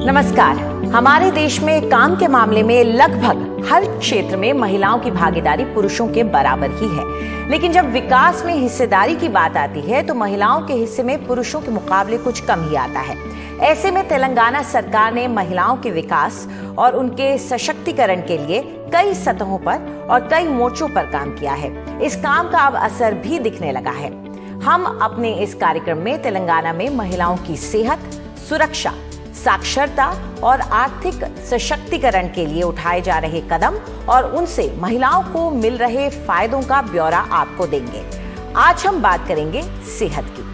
नमस्कार। हमारे देश में काम के मामले में लगभग हर क्षेत्र में महिलाओं की भागीदारी पुरुषों के बराबर ही है, लेकिन जब विकास में हिस्सेदारी की बात आती है तो महिलाओं के हिस्से में पुरुषों के मुकाबले कुछ कम ही आता है। ऐसे में तेलंगाना सरकार ने महिलाओं के विकास और उनके सशक्तिकरण के लिए कई सतहों पर और कई मोर्चों पर काम किया है। इस काम का अब असर भी दिखने लगा है। हम अपने इस कार्यक्रम में तेलंगाना में महिलाओं की सेहत, सुरक्षा, साक्षरता और आर्थिक सशक्तिकरण के लिए उठाए जा रहे कदम और उनसे महिलाओं को मिल रहे फायदों का ब्यौरा आपको देंगे। आज हम बात करेंगे सेहत की।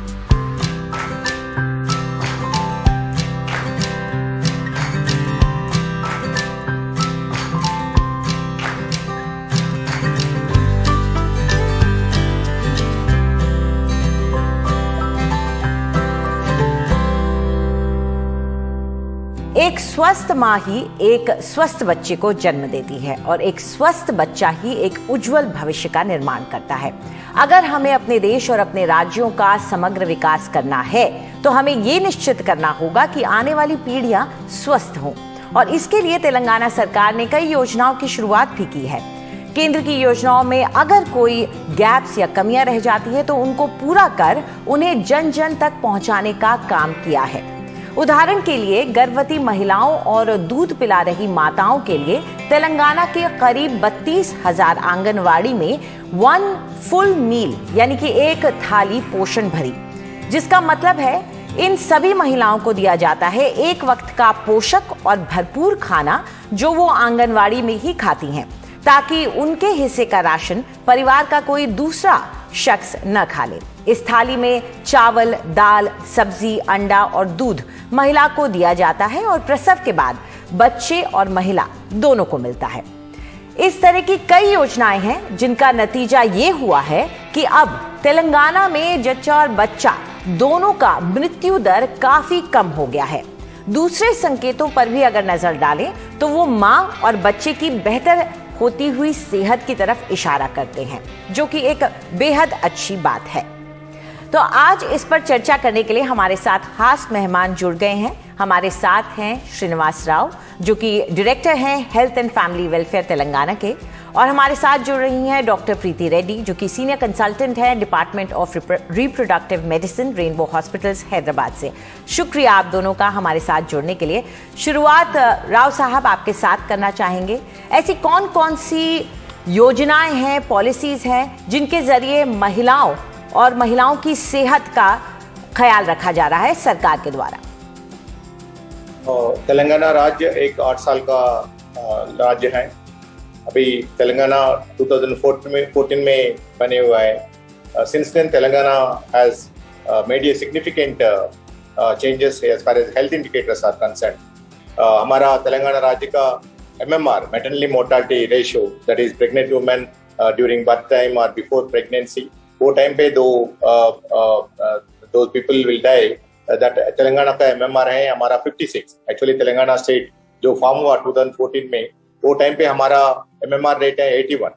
एक स्वस्थ माँ ही एक स्वस्थ बच्चे को जन्म देती है और एक स्वस्थ बच्चा ही एक उज्जवल भविष्य का निर्माण करता है। अगर हमें अपने देश और अपने राज्यों का समग्र विकास करना है तो हमें ये निश्चित करना होगा कि आने वाली पीढ़ियां स्वस्थ हों, और इसके लिए तेलंगाना सरकार ने कई योजनाओं की शुरुआत भी की है। केंद्र की योजनाओं में अगर कोई गैप्स या कमियां रह जाती है तो उनको पूरा कर उन्हें जन जन तक पहुंचाने का काम किया है। उदाहरण के लिए गर्भवती महिलाओं और दूध पिला रही माताओं के लिए तेलंगाना के करीब 32,000 आंगनवाड़ी में 1 फुल मील यानी कि एक थाली पोषण भरी, जिसका मतलब है इन सभी महिलाओं को दिया जाता है एक वक्त का पोषक और भरपूर खाना जो वो आंगनवाड़ी में ही खाती हैं, ताकि उनके हिस्से का राशन परिवार का कोई दूसरा शख्स न खा ले। इस थाली में चावल, दाल, सब्जी, अंडा और दूध महिला को दिया जाता है और प्रसव के बाद बच्चे और महिला दोनों को मिलता है। इस तरह की कई योजनाएं हैं जिनका नतीजा ये हुआ है कि अब तेलंगाना में जच्चा और बच्चा दोनों का मृत्यु दर काफी कम हो गया है। दूसरे संकेतों पर भी अगर नजर डालें तो वो माँ और बच्चे की बेहतर होती हुई सेहत की तरफ इशारा करते हैं, जो कि एक बेहद अच्छी बात है। तो आज इस पर चर्चा करने के लिए हमारे साथ खास मेहमान जुड़ गए हैं। हमारे साथ हैं श्रीनिवास राव, जो कि डायरेक्टर हैं health and family welfare Telangana के, और हमारे साथ जुड़ रही हैं डॉक्टर प्रीति रेड्डी, जो कि सीनियर कंसल्टेंट है department of reproductive medicine, rainbow hospitals, Hyderabad से। शुक्रिया आप दोनों का हमारे साथ जुड़ने के लिए। शुरुआत राव साहब आपके साथ करना चाहेंगे। ऐसी कौन कौन सी योजनाएं हैं, पॉलिसीज हैं जिनके जरिए महिलाओं और महिलाओं की सेहत का ख्याल रखा जा रहा है सरकार के द्वारा? तेलंगाना राज्य एक 8 साल का राज्य है। अभी तेलंगाना 2014 में बने हुआ है। Since then Telangana has made a significant changes as far as health indicators are concern. हमारा तेलंगाना राज्य का MMR, maternally mortality ratio, that is pregnant women during birth time और बिफोर प्रेगनेंसी, वो टाइम पे दो people will die, that Telangana का MMR है हमारा 56। एक्चुअली तेलंगाना स्टेट जो फॉर्म हुआ 2014 में, वो टाइम पे हमारा MMR रेट है 81।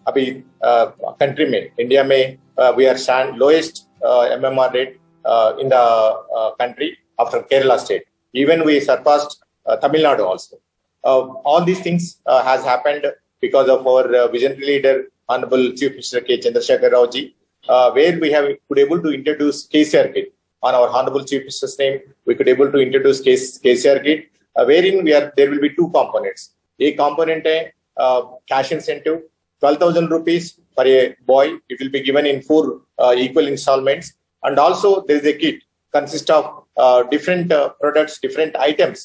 अभी कंट्री में, इंडिया में we are stand lowest MMR rate in the country after Kerala state. Even we surpassed Tamil Nadu also. All these things has happened because of our visionary leader, Honorable Chief Minister K. Chandrasekhar Rao ji, where we have could able to introduce KCR kit on our Honorable Chief Minister's name. We could able to introduce KCR kit, wherein there will be 2 components. A component है cash incentive, 12,000 rupees for a boy. It will be given in 4 equal installments, and also there is a kit consist of different products, different items.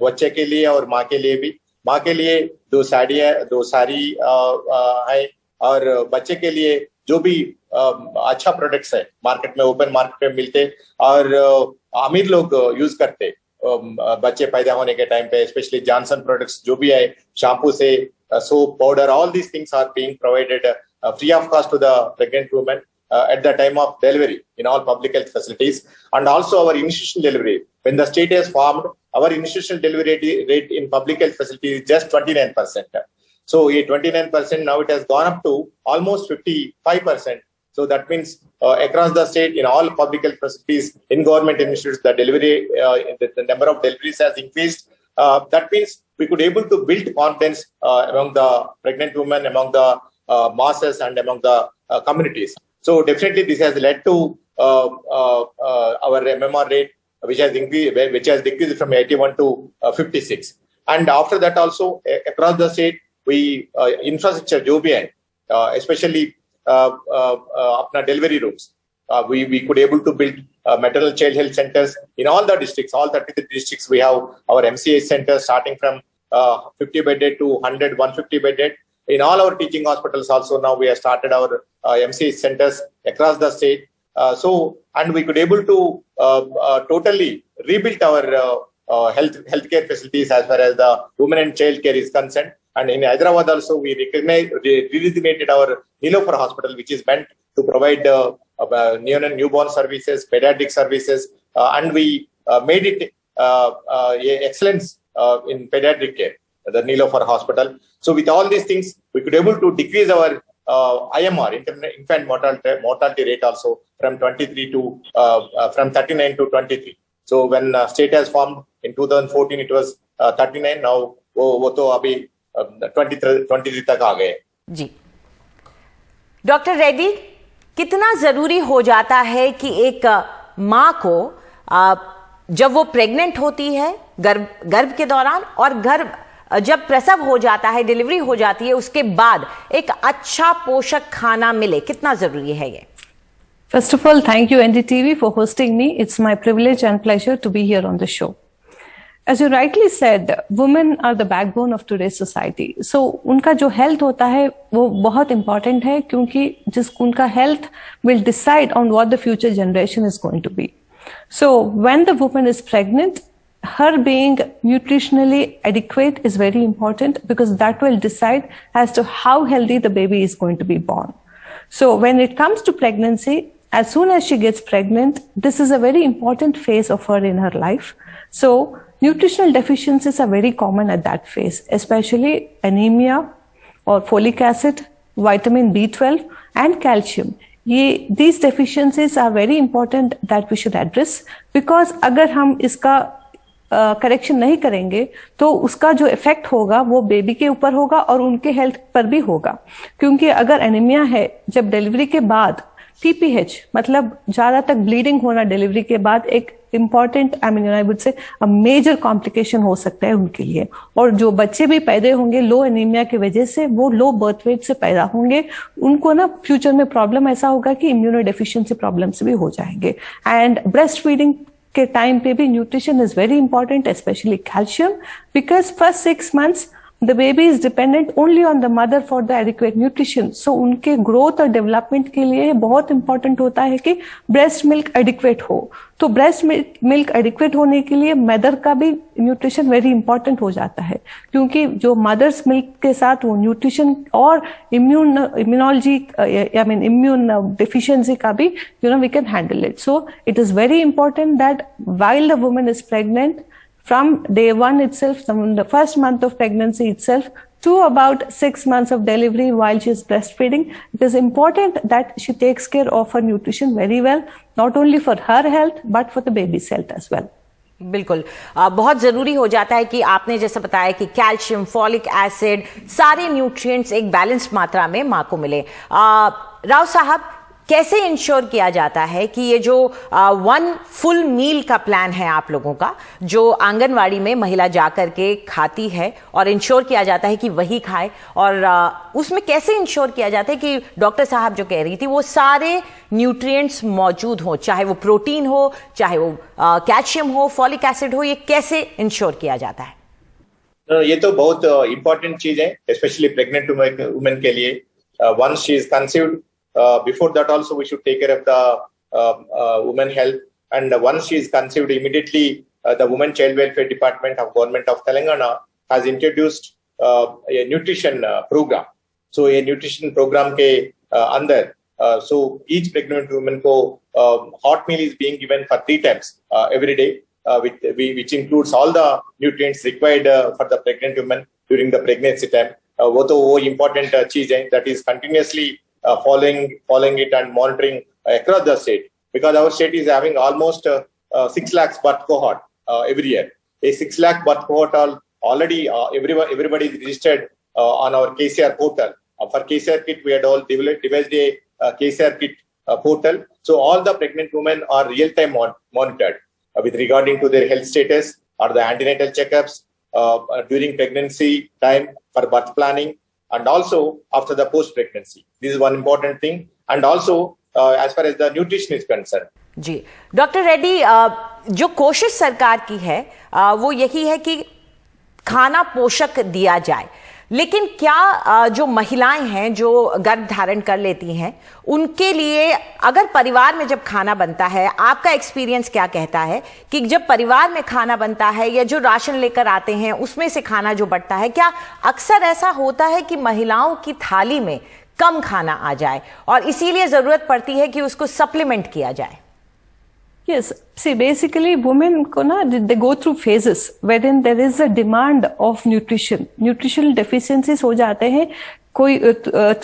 बच्चे के लिए और माँ के लिए भी। माँ के लिए 2 साड़ी है, और बच्चे के लिए जो भी अच्छा प्रोडक्ट्स है मार्केट में, ओपन मार्केट में मिलते और अमीर लोग यूज करते बच्चे पैदा होने के टाइम पे, स्पेशली जॉनसन प्रोडक्ट्स जो भी है, शैम्पू से soap, powder, all these things are being provided free of cost to the pregnant women at the time of delivery in all public health facilities. And also our institutional delivery, when the state has formed, our institutional delivery rate in public health facilities is just 29%. So a 29%, now it has gone up to almost 55%. So that means across the state, in all public health facilities, in government institutes, the delivery, the number of deliveries has increased. That means we could able to build confidence among the pregnant women, among the masses, and among the communities. So definitely, this has led to our MMR rate, which has decreased from 81 to 56. And after that, also across the state, we infrastructure जो भी है, especially अपना delivery rooms, we could able to build maternal child health centers in all the districts. All 33 districts, we have our MCH centers starting from 50 bedded to 100, 150 bedded. In all our teaching hospitals also now we have started our MCH centers across the state. And we could able to totally rebuild our healthcare facilities as far as the women and child care is concerned. And in Hyderabad also, we redesignated our Nilofer Hospital, which is meant to provide neonatal newborn services, pediatric services, and we made it excellence in pediatric care, the Nilofer Hospital. So with all these things, we could able to decrease our IMR, infant mortality rate also from 23 to from 39 to 23. So when state has formed in 2014, it was 39. Now वो तो अभी 23 तक आ गए जी। Doctor Reddy, कितना जरूरी हो जाता है कि एक मां को जब वो प्रेग्नेंट होती है गर्भ के दौरान और जब प्रसव हो जाता है, डिलीवरी हो जाती है, उसके बाद एक अच्छा पोषक खाना मिले, कितना जरूरी है ये? First of all, thank you NDTV for hosting me. It's my privilege and pleasure to be here on the show. As you rightly said, women are the backbone of today's society. So उनका जो health होता है वो बहुत important है, क्योंकि उनका health will decide on what the future generation is going to be. So when the woman is pregnant, her being nutritionally adequate is very important, because that will decide as to how healthy the baby is going to be born. So when it comes to pregnancy, as soon as she gets pregnant, this is a very important phase of her in her life. So nutritional deficiencies are very common at that phase, especially anemia or folic acid, vitamin B12 and calcium. These deficiencies are very important that we should address, because अगर हम इसका correction नहीं करेंगे तो उसका जो effect होगा वो बेबी के ऊपर होगा और उनके हेल्थ पर भी होगा। क्योंकि अगर एनीमिया है, जब डिलीवरी के बाद TPH मतलब ज्यादा तक ब्लीडिंग होना डिलीवरी के बाद एक important I would say major complication हो सकता है उनके लिए। और जो बच्चे भी पैदा होंगे लो एनीमिया की वजह से, वो लो बर्थ वेट से पैदा होंगे, उनको ना फ्यूचर में प्रॉब्लम ऐसा होगा कि इम्यूनो डेफिशिएंसी प्रॉब्लम्स भी हो जाएंगे। एंड ब्रेस्ट फीडिंग के टाइम पे भी nutrition is very important, specially calcium, because first 6 months the baby is dependent only on the mother for the adequate nutrition. So उनके growth और development के लिए बहुत important होता है कि breast milk adequate हो। तो breast milk adequate होने के लिए mother का भी nutrition very important हो जाता है, क्योंकि जो mother's milk के साथ वो nutrition और immunology immune deficiency का भी we can handle it. So it is very important that while the woman is pregnant, from day one itself, from the first month of pregnancy itself to about 6 months of delivery while she is breastfeeding, it is important that she takes care of her nutrition very well, not only for her health but for the baby's health as well. बिल्कुल बहुत जरूरी हो जाता है कि आपने जैसा बताया कि कैल्शियम, फॉलिक एसिड, सारे न्यूट्रिएंट्स एक बैलेंस्ड मात्रा में मां को मिले। राव साहब, कैसे इंश्योर किया जाता है कि ये जो 1 full मील का प्लान है आप लोगों का, जो आंगनवाड़ी में महिला जाकर के खाती है और इंश्योर किया जाता है कि वही खाए, और उसमें कैसे इंश्योर किया जाता है कि डॉक्टर साहब जो कह रही थी वो सारे न्यूट्रिएंट्स मौजूद हो, चाहे वो प्रोटीन हो, चाहे वो कैल्शियम हो, फॉलिक एसिड हो, ये कैसे इंश्योर किया जाता है? ये तो बहुत इंपॉर्टेंट चीज है, स्पेशली प्रेग्नेंट वुमेन के लिए। Once she is conceived, before that also we should take care of the women health, and once she is conceived, immediately the Women Child Welfare Department of Government of Telangana has introduced a nutrition program. So a nutrition program के अंदर so each pregnant woman को hot meal is being given for 3 times every day, which includes all the nutrients required for the pregnant woman during the pregnancy time. वो important चीज है, that is continuously following it and monitoring across the state, because our state is having almost 6 lakhs birth cohort every year. A 6 lakh birth cohort already everybody is registered on our KCR portal. For KCR kit, we had all devised a KCR kit portal. So all the pregnant women are real-time monitored with regarding to their health status or the antenatal checkups during pregnancy time for birth planning, and also after the post-pregnancy. This is one important thing. And also as far as the nutrition is concerned. जी doctor Reddy, जो कोशिश सरकार की है वो यही है कि खाना पोषक दिया जाए, लेकिन क्या जो महिलाएं हैं जो गर्भ धारण कर लेती हैं उनके लिए अगर परिवार में जब खाना बनता है, आपका एक्सपीरियंस क्या कहता है कि जब परिवार में खाना बनता है या जो राशन लेकर आते हैं उसमें से खाना जो बंटता है, क्या अक्सर ऐसा होता है कि महिलाओं की थाली में कम खाना आ जाए और इसीलिए जरूरत पड़ती है कि उसको सप्लीमेंट किया जाए? Yes, see, basically women को ना they go through phases wherein there is a demand of nutrition. Nutritional deficiencies हो जाते हैं कोई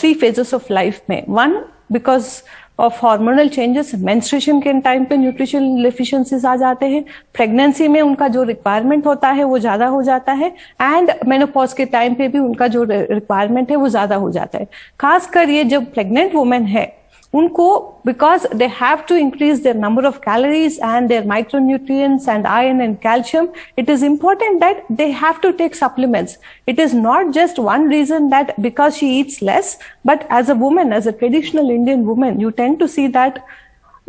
3 phases of life में. One, because of hormonal changes, menstruation के टाइम पे nutritional deficiencies आ जाते हैं. Pregnancy में उनका जो requirement होता है वो ज्यादा हो जाता है, and menopause के टाइम पे भी उनका जो requirement है वो ज्यादा हो जाता है. खासकर ये जब pregnant women है उनको, because they have to increase their number of calories and their micronutrients and iron and calcium, it is important that they have to take supplements. It is not just one reason that because she eats less, but as a woman, as a traditional Indian woman, you tend to see that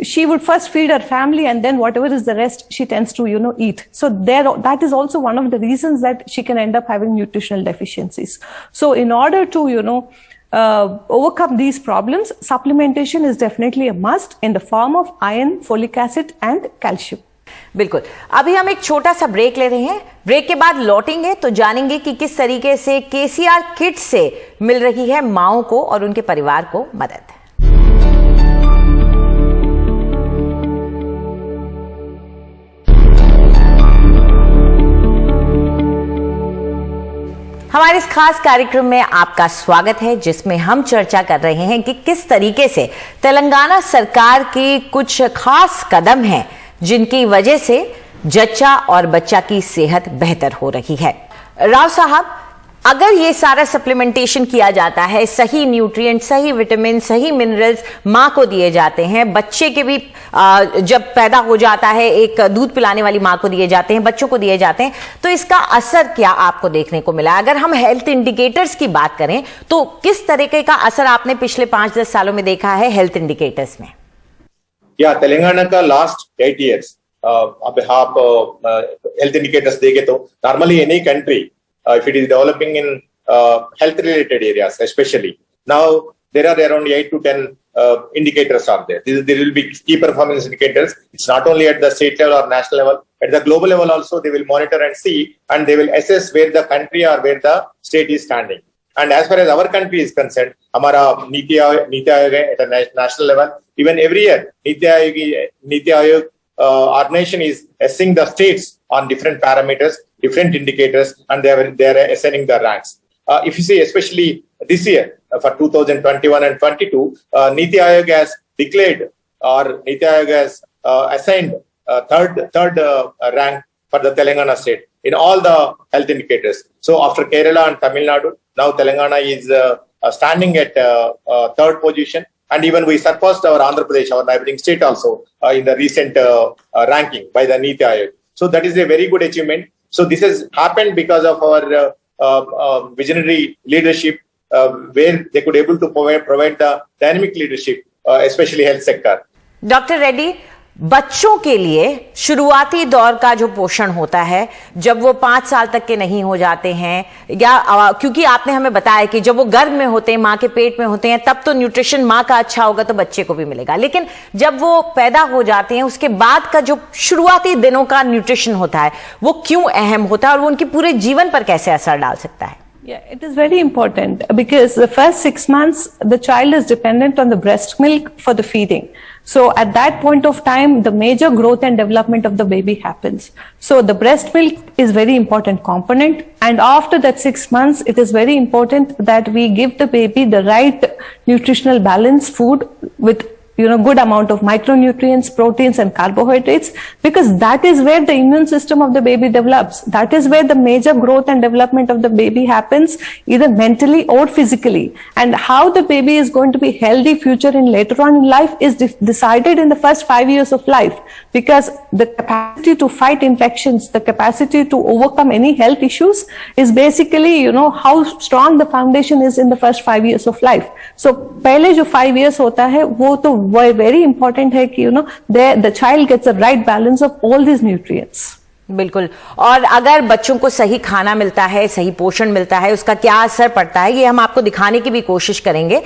she would first feed her family and then whatever is the rest she tends to, eat. So that is also one of the reasons that she can end up having nutritional deficiencies. So in order to, overcome these problems, supplementation is definitely a must in the form of iron, folic acid and calcium. बिल्कुल। अभी हम एक छोटा सा break ले रहे हैं, break के बाद लौटेंगे तो जानेंगे कि किस तरीके से केसीआर किट से मिल रही है माओं को और उनके परिवार को मदद। हमारे इस खास कार्यक्रम में आपका स्वागत है, जिसमें हम चर्चा कर रहे हैं कि किस तरीके से तेलंगाना सरकार की कुछ खास कदम हैं जिनकी वजह से जच्चा और बच्चा की सेहत बेहतर हो रही है। राव साहब, अगर ये सारा सप्लीमेंटेशन किया जाता है, सही न्यूट्रिएंट, सही विटामिन, सही मिनरल्स माँ को दिए जाते हैं, बच्चे के भी जब पैदा हो जाता है एक दूध पिलाने वाली माँ को दिए जाते हैं, बच्चों को दिए जाते हैं, तो इसका असर क्या आपको देखने को मिला? अगर हम हेल्थ इंडिकेटर्स की बात करें तो किस तरीके का असर आपने पिछले 5-10 सालों में देखा है हेल्थ इंडिकेटर्स में? या तेलंगाना का लास्ट 8 years अब आप हेल्थ इंडिकेटर्स देखे तो normally any country if it is developing in health related areas, especially now there are around 8 to 10 indicators are there. There will be key performance indicators. It's not only at the state level or national level, at the global level also they will monitor and see, and they will assess where the country or where the state is standing. And as far as our country is concerned, हमारा नीति आयोग है at a national level. Even every year NITI Aayog our nation is assessing the states on different parameters, different indicators, and they are assigning the ranks. If you see, especially this year for 2021 and 22, Niti Aayog has declared, or Niti Aayog has assigned third rank for the Telangana state in all the health indicators. So after Kerala and Tamil Nadu, now Telangana is standing at third position. And even we surpassed our Andhra Pradesh, our neighboring state also, in the recent ranking by the Niti Aayog. So that is a very good achievement. So this has happened because of our visionary leadership, where they could able to provide the dynamic leadership, especially health sector. Dr. Reddy, बच्चों के लिए शुरुआती दौर का जो पोषण होता है, जब वो 5 साल तक के नहीं हो जाते हैं, या क्योंकि आपने हमें बताया कि जब वो गर्भ में होते हैं, माँ के पेट में होते हैं, तब तो न्यूट्रिशन माँ का अच्छा होगा तो बच्चे को भी मिलेगा, लेकिन जब वो पैदा हो जाते हैं उसके बाद का जो शुरुआती दिनों का न्यूट्रिशन होता है वो क्यों अहम होता है और वो उनके पूरे जीवन पर कैसे असर डाल सकता है? Yeah, it is very important because the first 6 months, the child is dependent on the breast milk for the feeding. So at that point of time, the major growth and development of the baby happens. So the breast milk is very important component. And after that 6 months, it is very important that we give the baby the right nutritional balance food with good amount of micronutrients, proteins and carbohydrates, because that is where the immune system of the baby develops. That is where the major growth and development of the baby happens, either mentally or physically. And how the baby is going to be healthy future in later on in life is decided in the first 5 years of life, because the capacity to fight infections, the capacity to overcome any health issues is basically, how strong the foundation is in the first 5 years of life. So पहले जो 5 years होता है वो तो very important है कि the child gets the right balance of all these nutrients. बिल्कुल। और अगर बच्चों को सही खाना मिलता है, सही पोषण मिलता है, उसका क्या असर पड़ता है, ये हम आपको दिखाने की भी कोशिश करेंगे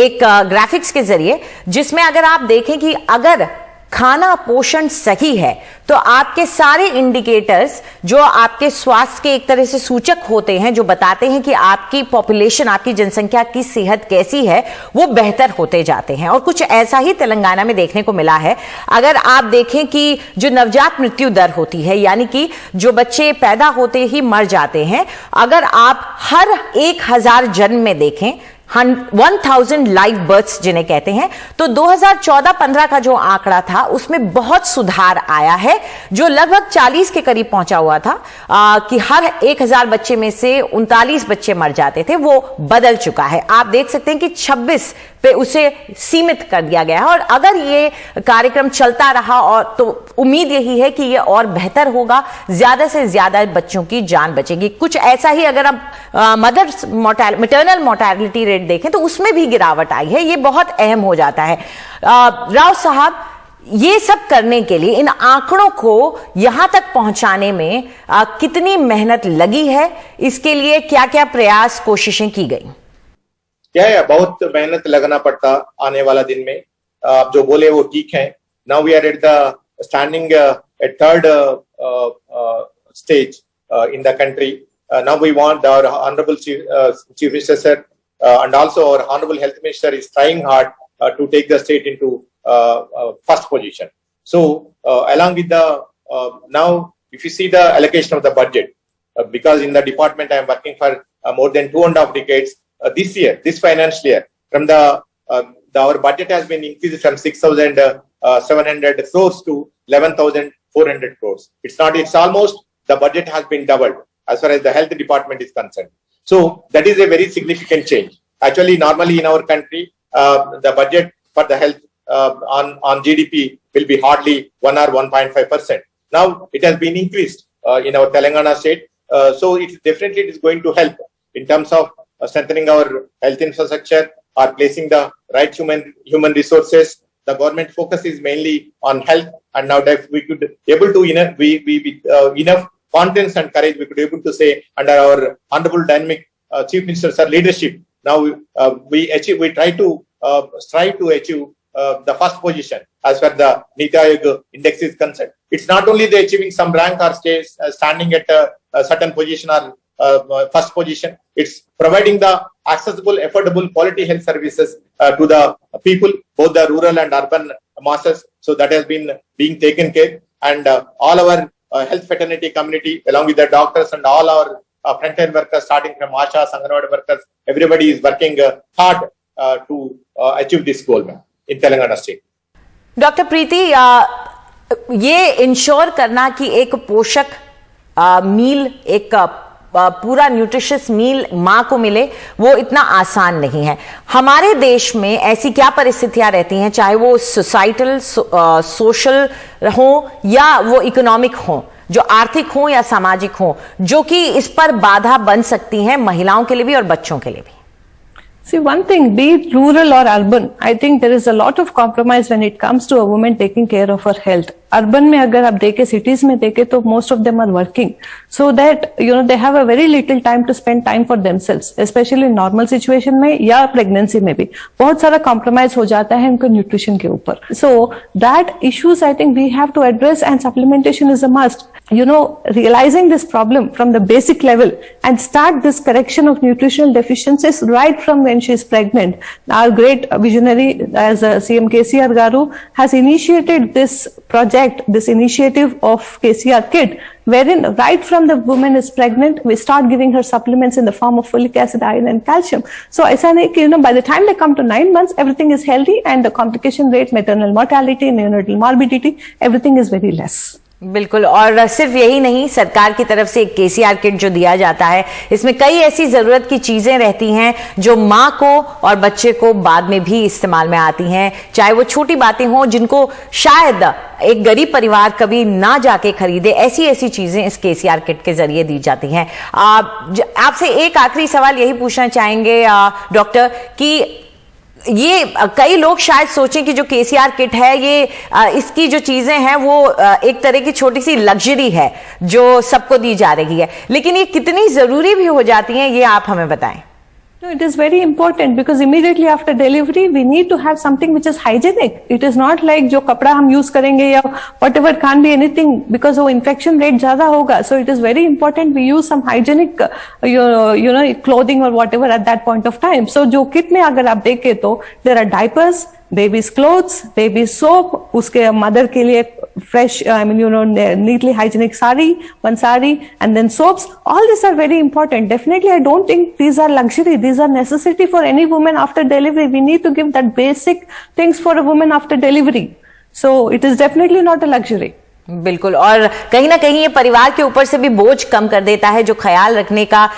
एक ग्राफिक्स के जरिए, जिसमें अगर आप देखें कि अगर खाना पोषण सही है तो आपके सारे इंडिकेटर्स जो आपके स्वास्थ्य के एक तरह से सूचक होते हैं, जो बताते हैं कि आपकी पॉपुलेशन, आपकी जनसंख्या की सेहत कैसी है, वो बेहतर होते जाते हैं। और कुछ ऐसा ही तेलंगाना में देखने को मिला है। अगर आप देखें कि जो नवजात मृत्यु दर होती है, यानी कि जो बच्चे पैदा होते ही मर जाते हैं, अगर आप हर 1000 जन्म में देखें 1000 लाइव बर्थ्स जिन्हें कहते हैं, तो 2014-15 का जो आंकड़ा था उसमें बहुत सुधार आया है, जो लगभग 40 के करीब पहुंचा हुआ था कि हर 1000 बच्चे में से 39 बच्चे मर जाते थे, वो बदल चुका है। आप देख सकते हैं कि 26 पे उसे सीमित कर दिया गया है। और अगर ये कार्यक्रम चलता रहा और तो उम्मीद यही है कि ये और बेहतर होगा, ज्यादा से ज्यादा बच्चों की जान बचेगी। कुछ ऐसा ही अगर आप मैटरनल मोर्टेलिटी रेट देखें तो उसमें भी गिरावट आई है, ये बहुत अहम हो जाता है। राव साहब, ये सब करने के लिए, इन आंकड़ों को यहां तक पहुंचाने में कितनी मेहनत लगी है, इसके लिए क्या क्या प्रयास, कोशिशें की गई? क्या है, बहुत मेहनत लगना पड़ता आने वाला दिन में। आप जो बोले वो ठीक है। Now we are at the standing at third stage in the country. Now we want our honourable chief minister sir and also our honorable health minister is trying hard to take the state into first position. So along with the now if you see the allocation of the budget, because in the department I am working for more than 2.5 decades, this year, this financial year, from the our budget has been increased from 6,700 crores to 11,400 crores. It's almost the budget has been doubled as far as the health department is concerned. So that is a very significant change. Actually, normally in our country, the budget for the health on GDP will be hardly 1 or 1.5%. Now it has been increased in our Telangana state. So it is going to help in terms of strengthening our health infrastructure or placing the right human resources. The government focus is mainly on health, and now that we could able to enough confidence and courage, we could be able to say under our honorable dynamic chief minister's leadership, now we try to strive to achieve the first position as far the Niti Aayog index is concerned. It's not only the achieving some rank or standing at a certain position or first position. It's providing the accessible, affordable, quality health services to the people, both the rural and urban masses. So that has been being taken care, and all our health fraternity community, along with the doctors and all our frontline workers, starting from Asha, Anganwadi workers, everybody is working hard to achieve this goal in Telangana state. Doctor Preeti, ये ensure करना कि एक पोषक मील, एक पूरा nutritious meal मां को मिले, वो इतना आसान नहीं है। हमारे देश में ऐसी क्या परिस्थितियां रहती हैं, चाहे वो सोसाइटल, सोशल हो या वो इकोनॉमिक हो, जो आर्थिक हो या सामाजिक हो, जो कि इस पर बाधा बन सकती हैं महिलाओं के लिए भी और बच्चों के लिए भी? See, one thing, be it rural or urban, I think there is a lot of compromise when it comes to a woman taking care of her health. Urban में अगर आप देखें, सिटीज में देखें, तो most of them are working, so that they have a very little time to spend time for themselves, specially normal situation में या pregnancy में भी बहुत सारा कॉम्प्रोमाइज हो जाता है उनके न्यूट्रिशन के ऊपर. So that issues I think we have to address, and supplementation is a must. Realizing this problem from the basic level and start this correction of nutritional deficiencies right from when she is pregnant. Our great visionary as CM KCR Garu has initiated this project, this initiative of KCR Kid, wherein right from the woman is pregnant, we start giving her supplements in the form of folic acid, iron and calcium. So ऐसा नहीं कि by the time they come to 9 months, everything is healthy and the complication rate, maternal mortality, neonatal morbidity, everything is very less. बिल्कुल. और सिर्फ यही नहीं, सरकार की तरफ से एक केसीआर किट जो दिया जाता है, इसमें कई ऐसी जरूरत की चीजें रहती हैं जो माँ को और बच्चे को बाद में भी इस्तेमाल में आती हैं, चाहे वो छोटी बातें हों जिनको शायद एक गरीब परिवार कभी ना जाके खरीदे. ऐसी ऐसी चीजें इस केसीआर किट के जरिए दी जाती हैं. आपसे एक आखिरी सवाल यही पूछना चाहेंगे डॉक्टर, कि ये कई लोग शायद सोचें कि जो केसीआर किट है, ये इसकी जो चीजें हैं वो एक तरह की छोटी सी लग्जरी है जो सबको दी जा रही है, लेकिन ये कितनी जरूरी भी हो जाती हैं, ये आप हमें बताएं. No, it is very important because immediately after delivery we need to have something which is hygienic. It is not like जो कपड़ा हम use करेंगे या whatever, can't be anything because वो infection rate ज़्यादा होगा. So it is very important we use some hygienic clothing or whatever at that point of time. So जो kit में अगर आप देखें तो there are diapers, baby's clothes, baby's soap, उसके mother के लिए fresh, neatly hygienic sari, one sari, and then soaps. All these are very important. Definitely, I don't think these are luxury. These are necessity for any woman after delivery. We need to give that basic things for a woman after delivery. So it is definitely not a luxury. बिल्कुल. और कहीं ना कहीं ये परिवार के ऊपर से भी बोझ कम कर देता है, जो ख्याल रखने का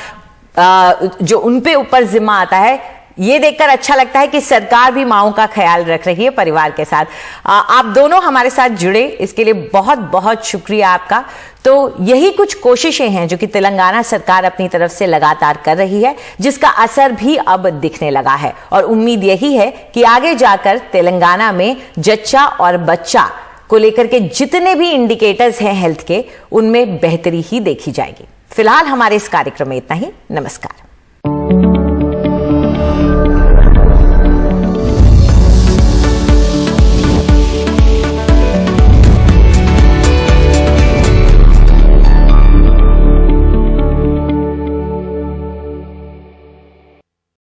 जो उनपे ऊपर जिम्मा आता है. ये देखकर अच्छा लगता है कि सरकार भी माओं का ख्याल रख रही है परिवार के साथ. आप दोनों हमारे साथ जुड़े, इसके लिए बहुत बहुत शुक्रिया आपका. तो यही कुछ कोशिशें हैं जो कि तेलंगाना सरकार अपनी तरफ से लगातार कर रही है, जिसका असर भी अब दिखने लगा है. और उम्मीद यही है कि आगे जाकर तेलंगाना में जच्चा और बच्चा को लेकर के जितने भी इंडिकेटर्स हैं हेल्थ के, उनमें बेहतरी ही देखी जाएगी. फिलहाल हमारे इस कार्यक्रम में इतना ही. नमस्कार.